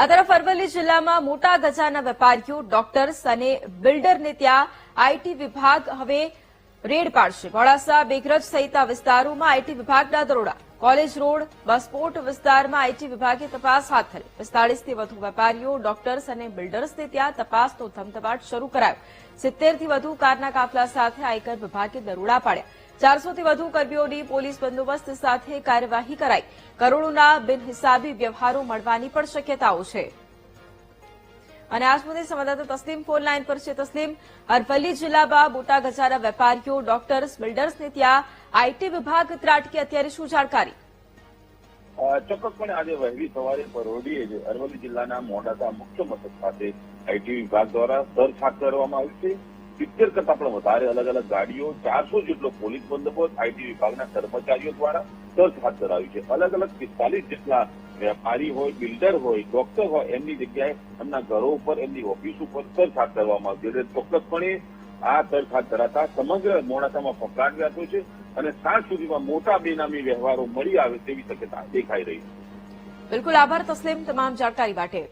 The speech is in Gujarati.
આ તરફ અરવલ્લી જિલ્લામાં મોટા ગજાના વેપારીઓ, ડોક્ટર્સ અને બિલ્ડરને ત્યાં આઈટી વિભાગ હવે રેડ પાડશે. મોડાસા, બેગરજ સહિતના વિસ્તારોમાં આઈટી વિભાગના દરોડા. કોલેજ રોડ, બસપોર્ટ વિસ્તારમાં આઈટી વિભાગે તપાસ હાથ ધરી. 45 થી વધુ વેપારીઓ, ડોક્ટર્સ અને બિલ્ડર્સને ત્યાં તપાસનો ધમધમાટ શરૂ કરાયો. 70 થી વધુ કારના કાફલા સાથે આયકર વિભાગે દરોડા પાડ્યા. 400 થી વધુ કર્મીઓની પોલીસ બંદોબસ્ત સાથે કાર્યવાહી કરાઈ. કરોડોના બિનહિસાબી વ્યવહારો મળવાની પણ શક્યતાઓ છે. અને આજ મુદ્દે સંવાદદાતા તસ્લીમ ફોન લાઈન પર છે. તસ્લીમ, અરવલ્લી જિલ્લામાં મોટા ગજાના વેપારીઓ, ડોક્ટર્સ, બિલ્ડર્સને ત્યાં આઈટી વિભાગ ત્રાટકે. અત્યારે શું જાણકારી? ચોક્કસપણે આજે વહેલી સવારે પરોઢીએ અરવલ્લી જિલ્લાના મોડાસા મુખ્ય મથક ખાતે આઈટી વિભાગ દ્વારા સર્ચ હાથ ધરવામાં આવ્યું છે. 70 કરતા પણ વધારે અલગ અલગ ગાડીઓ, 400 જેટલો પોલીસ બંદોબસ્ત આઈટી વિભાગના કર્મચારીઓ દ્વારા સર્ચ હાથ ધરાવ્યું છે. અલગ અલગ 45 જેટલા વેપારી હોય, બિલ્ડર હોય, ડોક્ટર હોય, એમની જગ્યાએ એમના ઘરો ઉપર, એમની ઓફિસ ઉપર સર્ચ હાથ ધરવામાં આવ્યું છે. ચોક્કસપણે આ સર્ચ હાથ ધરાતા સમગ્ર મોડાસામાં ફફડાટ વ્યાપ્યો છે અને સાંજ સુધીમાં મોટા બેનામી વ્યવહારો મળી આવે તેવી શક્યતા દેખાઈ રહી છે. બિલકુલ, આભાર તસ્લીમ તમામ જાણકારી માટે.